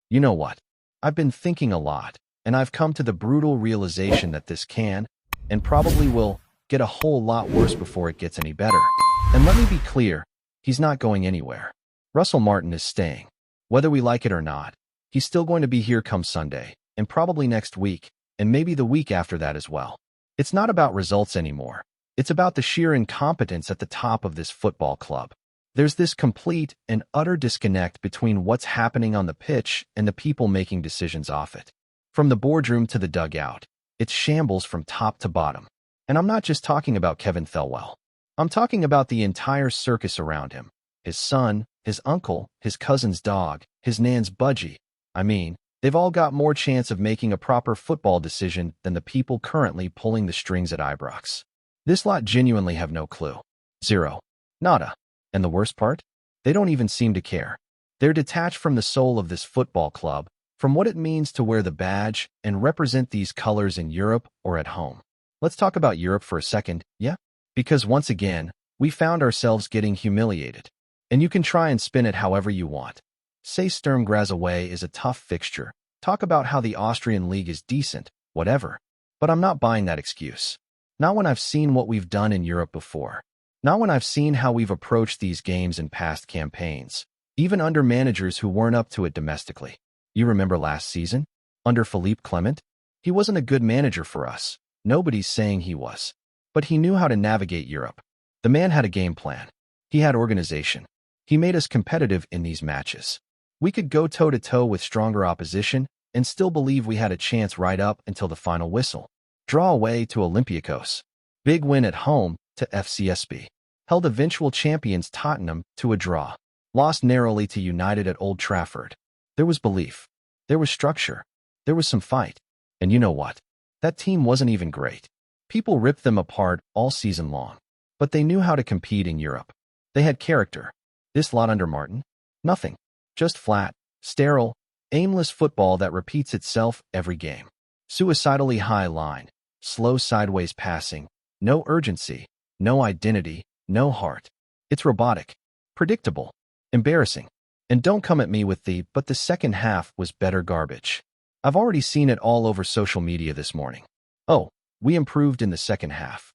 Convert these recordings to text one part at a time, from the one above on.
You know what? I've been thinking a lot, and I've come to the brutal realization that this can, and probably will, get a whole lot worse before it gets any better. And let me be clear, he's not going anywhere. Russell Martin is staying. Whether we like it or not, he's still going to be here come Sunday, and probably next week, and maybe the week after that as well. It's not about results anymore. It's about the sheer incompetence at the top of this football club. There's this complete and utter disconnect between what's happening on the pitch and the people making decisions off it. From the boardroom to the dugout, it's shambles from top to bottom. And I'm not just talking about Kevin Thelwell. I'm talking about the entire circus around him. His son, his uncle, his cousin's dog, his nan's budgie. I mean, they've all got more chance of making a proper football decision than the people currently pulling the strings at Ibrox. This lot genuinely have no clue. Zero. Nada. And the worst part? They don't even seem to care. They're detached from the soul of this football club, from what it means to wear the badge and represent these colors in Europe or at home. Let's talk about Europe for a second, yeah? Because once again, we found ourselves getting humiliated. And you can try and spin it however you want. Say Sturm Graz away is a tough fixture. Talk about how the Austrian league is decent, whatever. But I'm not buying that excuse. Not when I've seen what we've done in Europe before. Not when I've seen how we've approached these games in past campaigns, even under managers who weren't up to it domestically. You remember last season? Under Philippe Clement? He wasn't a good manager for us. Nobody's saying he was. But he knew how to navigate Europe. The man had a game plan. He had organization. He made us competitive in these matches. We could go toe-to-toe with stronger opposition and still believe we had a chance right up until the final whistle. Draw away to Olympiacos. Big win at home to FCSB. Held eventual champions Tottenham to a draw. Lost narrowly to United at Old Trafford. There was belief. There was structure. There was some fight. And you know what? That team wasn't even great. People ripped them apart all season long. But they knew how to compete in Europe. They had character. This lot under Martin? Nothing. Just flat, sterile, aimless football that repeats itself every game. Suicidally high line. Slow sideways passing. No urgency. No identity. No heart. It's robotic. Predictable. Embarrassing. And don't come at me with but the second half was better garbage. I've already seen it all over social media this morning. Oh, we improved in the second half.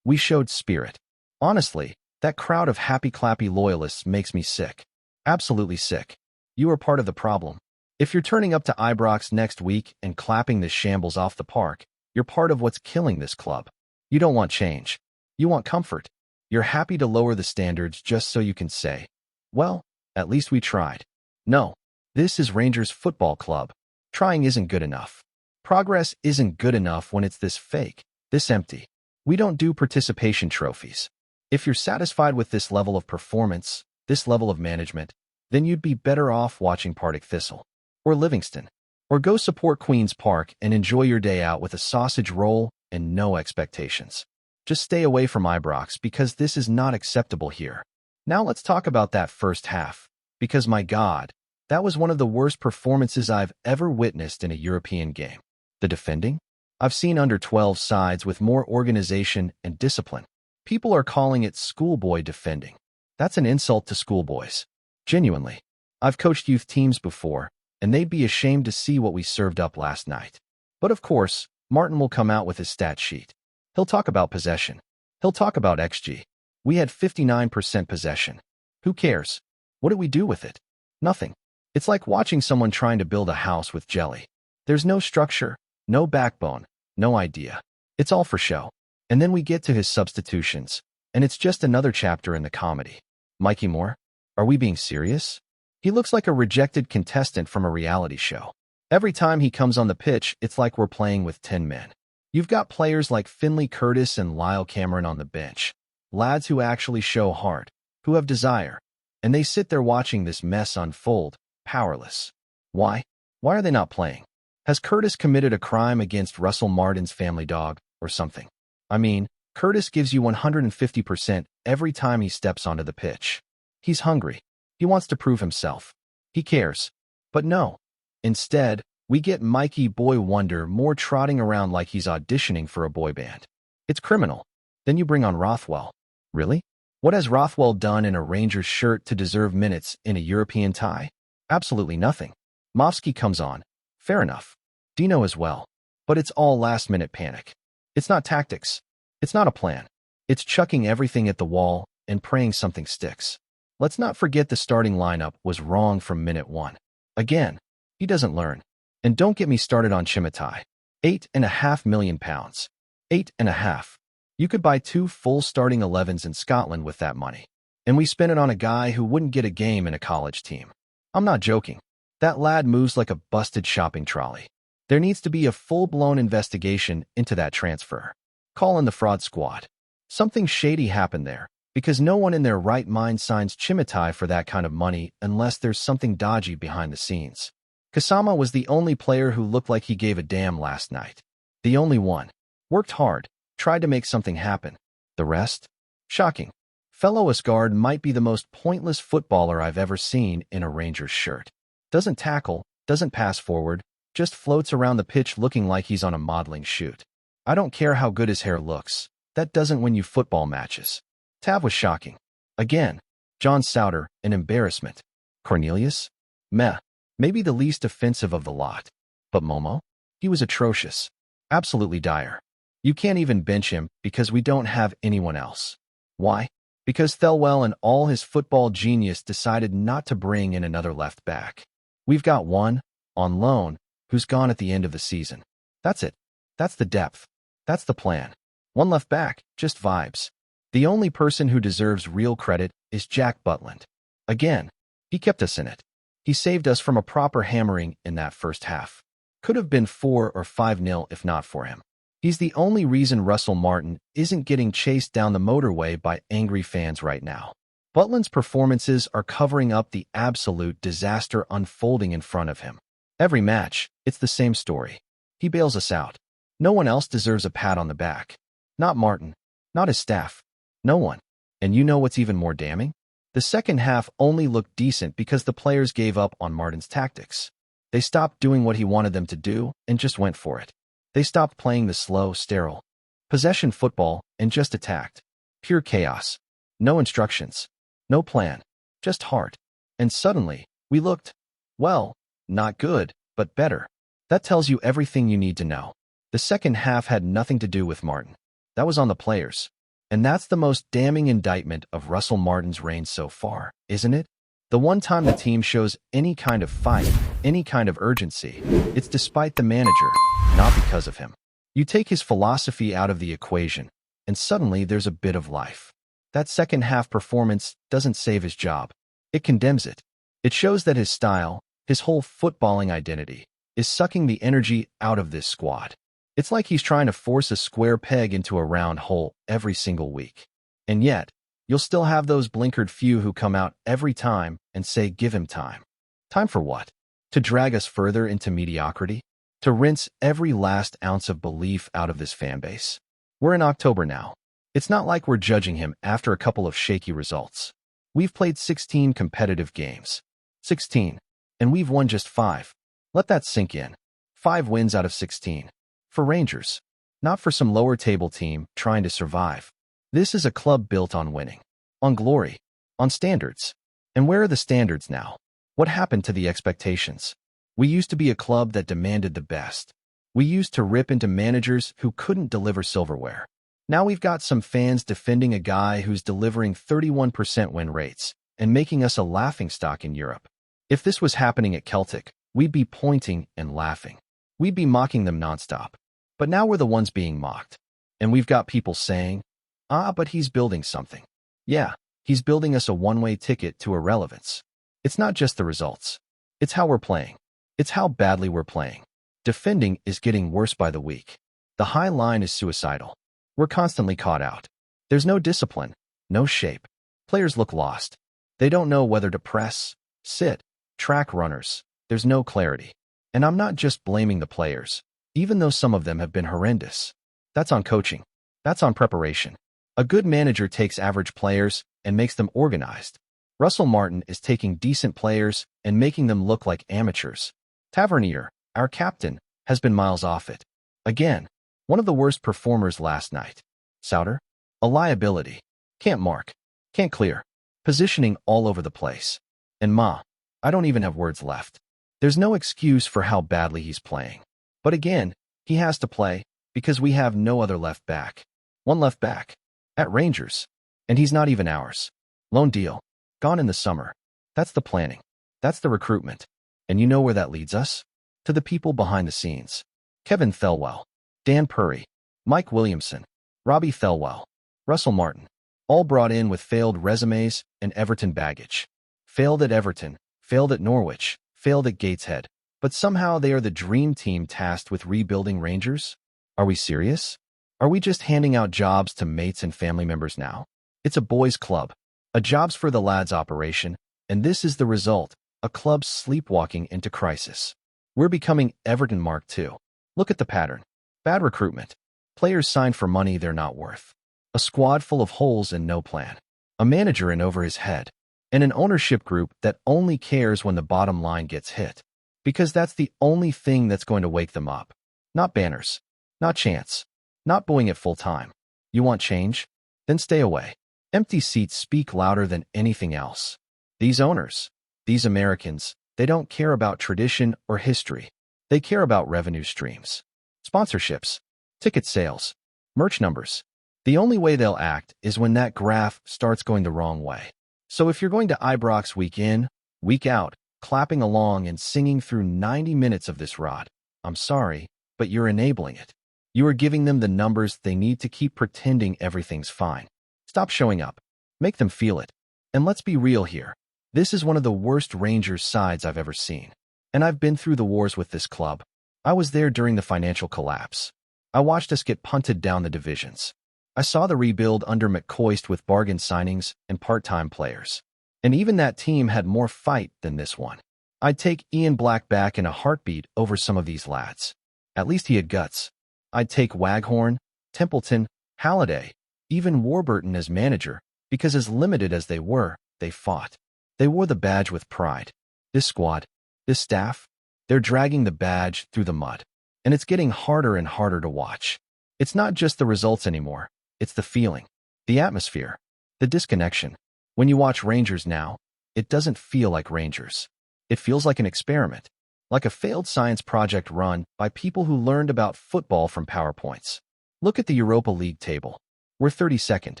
We showed spirit. Honestly, that crowd of happy-clappy loyalists makes me sick. Absolutely sick. You are part of the problem. If you're turning up to Ibrox next week and clapping this shambles off the park, you're part of what's killing this club. You don't want change. You want comfort. You're happy to lower the standards just so you can say, well, at least we tried. No, this is Rangers Football Club. Trying isn't good enough. Progress isn't good enough when it's this fake, this empty. We don't do participation trophies. If you're satisfied with this level of performance, this level of management, then you'd be better off watching Partick Thistle, or Livingston, or go support Queen's Park and enjoy your day out with a sausage roll and no expectations. Just stay away from Ibrox because this is not acceptable here. Now let's talk about that first half, because my God, that was one of the worst performances I've ever witnessed in a European game. The defending? I've seen under-12 sides with more organization and discipline. People are calling it schoolboy defending. That's an insult to schoolboys. Genuinely. I've coached youth teams before, and they'd be ashamed to see what we served up last night. But of course, Martin will come out with his stat sheet. He'll talk about possession. He'll talk about XG. We had 59% possession. Who cares? What did we do with it? Nothing. It's like watching someone trying to build a house with jelly. There's no structure, no backbone, no idea. It's all for show. And then we get to his substitutions, and it's just another chapter in the comedy. Mikey Moore? Are we being serious? He looks like a rejected contestant from a reality show. Every time he comes on the pitch, it's like we're playing with 10 men. You've got players like Finlay Curtis and Lyle Cameron on the bench. Lads who actually show heart, who have desire. And they sit there watching this mess unfold, powerless. Why? Why are they not playing? Has Curtis committed a crime against Russell Martin's family dog, or something? I mean, Curtis gives you 150% every time he steps onto the pitch. He's hungry. He wants to prove himself. He cares. But no. Instead, we get Mikey Boy Wonder Moore trotting around like he's auditioning for a boy band. It's criminal. Then you bring on Rothwell. Really? What has Rothwell done in a Rangers shirt to deserve minutes in a European tie? Absolutely nothing. Mofsky comes on. Fair enough. Dino as well. But it's all last-minute panic. It's not tactics. It's not a plan. It's chucking everything at the wall and praying something sticks. Let's not forget the starting lineup was wrong from minute one. Again, he doesn't learn. And don't get me started on Chimitai. £8.5 million. 8.5. You could buy 2 full starting 11s in Scotland with that money. And we spent it on a guy who wouldn't get a game in a college team. I'm not joking. That lad moves like a busted shopping trolley. There needs to be a full-blown investigation into that transfer. Call in the fraud squad. Something shady happened there, because no one in their right mind signs Chimitai for that kind of money unless there's something dodgy behind the scenes. Kasama was the only player who looked like he gave a damn last night. The only one. Worked hard, tried to make something happen. The rest? Shocking. Fellow Asgard might be the most pointless footballer I've ever seen in a Rangers shirt. Doesn't tackle, doesn't pass forward, just floats around the pitch looking like he's on a modeling shoot. I don't care how good his hair looks. That doesn't win you football matches. Tav was shocking. Again. John Souter, an embarrassment. Cornelius? Meh. Maybe the least offensive of the lot. But Momo? He was atrocious. Absolutely dire. You can't even bench him because we don't have anyone else. Why? Because Thelwell and all his football genius decided not to bring in another left back. We've got one, on loan, who's gone at the end of the season. That's it. That's the depth. That's the plan. One left back, just vibes. The only person who deserves real credit is Jack Butland. Again, he kept us in it. He saved us from a proper hammering in that first half. Could have been 4 or 5-0 if not for him. He's the only reason Russell Martin isn't getting chased down the motorway by angry fans right now. Butland's performances are covering up the absolute disaster unfolding in front of him. Every match, it's the same story. He bails us out. No one else deserves a pat on the back. Not Martin. Not his staff. No one. And you know what's even more damning? The second half only looked decent because the players gave up on Martin's tactics. They stopped doing what he wanted them to do and just went for it. They stopped playing the slow, sterile possession football and just attacked. Pure chaos. No instructions. No plan. Just heart. And suddenly, we looked, well, not good, but better. That tells you everything you need to know. The second half had nothing to do with Martin. That was on the players. And that's the most damning indictment of Russell Martin's reign so far, isn't it? The one time the team shows any kind of fight, any kind of urgency, it's despite the manager, not because of him. You take his philosophy out of the equation, and suddenly there's a bit of life. That second half performance doesn't save his job. It condemns it. It shows that his style, his whole footballing identity, is sucking the energy out of this squad. It's like he's trying to force a square peg into a round hole every single week. And yet, you'll still have those blinkered few who come out every time and say give him time. Time for what? To drag us further into mediocrity? To rinse every last ounce of belief out of this fanbase? We're in October now. It's not like we're judging him after a couple of shaky results. We've played 16 competitive games. 16. And we've won just 5. Let that sink in. 5 wins out of 16. For Rangers. Not for some lower table team trying to survive. This is a club built on winning. On glory. On standards. And where are the standards now? What happened to the expectations? We used to be a club that demanded the best. We used to rip into managers who couldn't deliver silverware. Now we've got some fans defending a guy who's delivering 31% win rates and making us a laughingstock in Europe. If this was happening at Celtic, we'd be pointing and laughing. We'd be mocking them nonstop. But now we're the ones being mocked. And we've got people saying, but he's building something. Yeah, he's building us a one-way ticket to irrelevance. It's not just the results. It's how we're playing. It's how badly we're playing. Defending is getting worse by the week. The high line is suicidal. We're constantly caught out. There's no discipline, no shape. Players look lost. They don't know whether to press, sit, track runners. There's no clarity. And I'm not just blaming the players, even though some of them have been horrendous. That's on coaching. That's on preparation. A good manager takes average players and makes them organized. Russell Martin is taking decent players and making them look like amateurs. Tavernier, our captain, has been miles off it. Again, one of the worst performers last night. Souter? A liability. Can't mark. Can't clear. Positioning all over the place. And I don't even have words left. There's no excuse for how badly he's playing. But again, he has to play because we have no other left back. One left back. At Rangers. And he's not even ours. Loan deal. Gone in the summer. That's the planning. That's the recruitment. And you know where that leads us? To the people behind the scenes. Kevin Thelwell, Dan Purry, Mike Williamson, Robbie Thelwell, Russell Martin, all brought in with failed resumes and Everton baggage. Failed at Everton, failed at Norwich, failed at Gateshead, but somehow they are the dream team tasked with rebuilding Rangers? Are we serious? Are we just handing out jobs to mates and family members now? It's a boys' club, a jobs for the lads operation, and this is the result, a club sleepwalking into crisis. We're becoming Everton Mark II. Look at the pattern. Bad recruitment. Players signed for money they're not worth. A squad full of holes and no plan. A manager in over his head. And an ownership group that only cares when the bottom line gets hit. Because that's the only thing that's going to wake them up. Not banners. Not chants. Not booing it full time. You want change? Then stay away. Empty seats speak louder than anything else. These owners, these Americans, they don't care about tradition or history. They care about revenue streams, sponsorships, ticket sales, merch numbers. The only way they'll act is when that graph starts going the wrong way. So if you're going to Ibrox week in, week out, clapping along and singing through 90 minutes of this rod, I'm sorry, but you're enabling it. You are giving them the numbers they need to keep pretending everything's fine. Stop showing up. Make them feel it. And let's be real here. This is one of the worst Rangers sides I've ever seen. And I've been through the wars with this club. I was there during the financial collapse. I watched us get punted down the divisions. I saw the rebuild under McCoist with bargain signings and part-time players. And even that team had more fight than this one. I'd take Ian Black back in a heartbeat over some of these lads. At least he had guts. I'd take Waghorn, Templeton, Halliday, even Warburton as manager, because as limited as they were, they fought. They wore the badge with pride. This squad, this staff, they're dragging the badge through the mud. And it's getting harder and harder to watch. It's not just the results anymore. It's the feeling, the atmosphere, the disconnection. When you watch Rangers now, it doesn't feel like Rangers. It feels like an experiment, like a failed science project run by people who learned about football from PowerPoints. Look at the Europa League table. We're 32nd,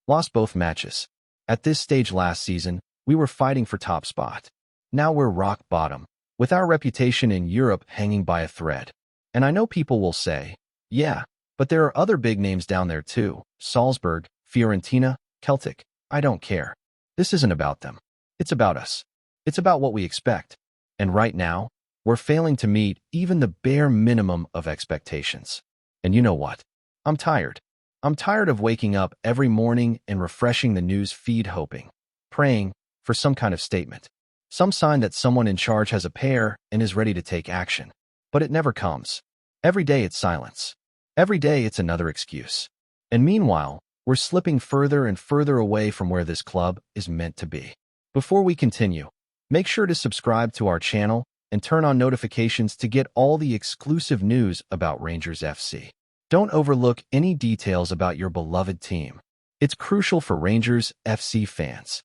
lost both matches. At this stage last season, we were fighting for top spot. Now we're rock bottom, with our reputation in Europe hanging by a thread. And I know people will say, yeah, but there are other big names down there too. Salzburg, Fiorentina, Celtic. I don't care. This isn't about them. It's about us. It's about what we expect. And right now, we're failing to meet even the bare minimum of expectations. And you know what? I'm tired. I'm tired of waking up every morning and refreshing the news feed hoping, praying for some kind of statement. Some sign that someone in charge has a pair and is ready to take action. But it never comes. Every day it's silence. Every day it's another excuse. And meanwhile, we're slipping further and further away from where this club is meant to be. Before we continue, make sure to subscribe to our channel and turn on notifications to get all the exclusive news about Rangers FC. Don't overlook any details about your beloved team. It's crucial for Rangers FC fans.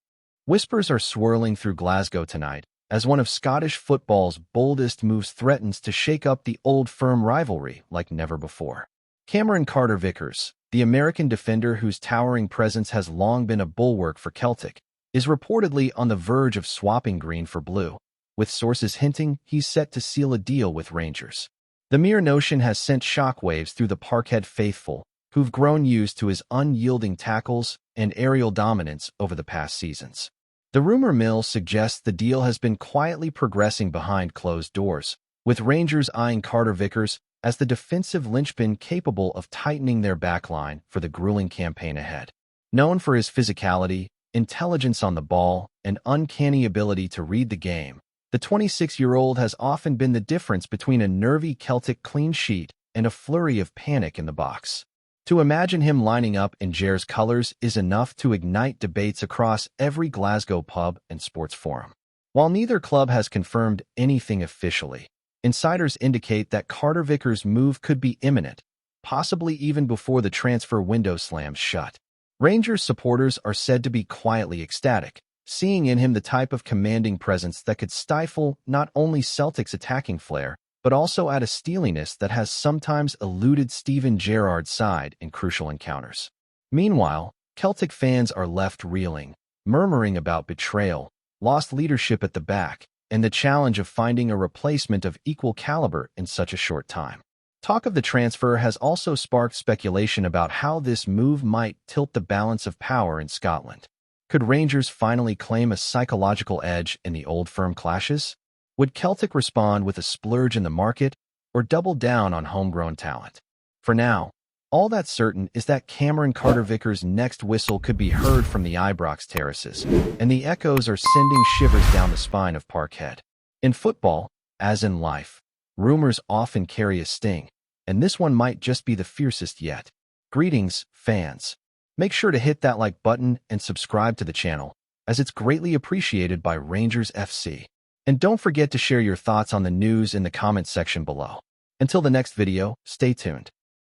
Whispers are swirling through Glasgow tonight as one of Scottish football's boldest moves threatens to shake up the old firm rivalry like never before. Cameron Carter-Vickers, the American defender whose towering presence has long been a bulwark for Celtic, is reportedly on the verge of swapping green for blue, with sources hinting he's set to seal a deal with Rangers. The mere notion has sent shockwaves through the Parkhead faithful, who've grown used to his unyielding tackles and aerial dominance over the past seasons. The rumor mill suggests the deal has been quietly progressing behind closed doors, with Rangers eyeing Carter-Vickers as the defensive linchpin capable of tightening their backline for the grueling campaign ahead. Known for his physicality, intelligence on the ball, and uncanny ability to read the game, the 26-year-old has often been the difference between a nervy Celtic clean sheet and a flurry of panic in the box. To imagine him lining up in Jair's colors is enough to ignite debates across every Glasgow pub and sports forum. While neither club has confirmed anything officially, insiders indicate that Carter-Vickers' move could be imminent, possibly even before the transfer window slams shut. Rangers supporters are said to be quietly ecstatic, seeing in him the type of commanding presence that could stifle not only Celtic's attacking flair, but also add a steeliness that has sometimes eluded Steven Gerrard's side in crucial encounters. Meanwhile, Celtic fans are left reeling, murmuring about betrayal, lost leadership at the back, and the challenge of finding a replacement of equal caliber in such a short time. Talk of the transfer has also sparked speculation about how this move might tilt the balance of power in Scotland. Could Rangers finally claim a psychological edge in the Old Firm clashes? Would Celtic respond with a splurge in the market, or double down on homegrown talent? For now, all that's certain is that Cameron Carter-Vickers' next whistle could be heard from the Ibrox terraces, and the echoes are sending shivers down the spine of Parkhead. In football, as in life, rumors often carry a sting, and this one might just be the fiercest yet. Greetings, fans. Make sure to hit that like button and subscribe to the channel, as it's greatly appreciated by Rangers FC. And don't forget to share your thoughts on the news in the comments section below. Until the next video, stay tuned.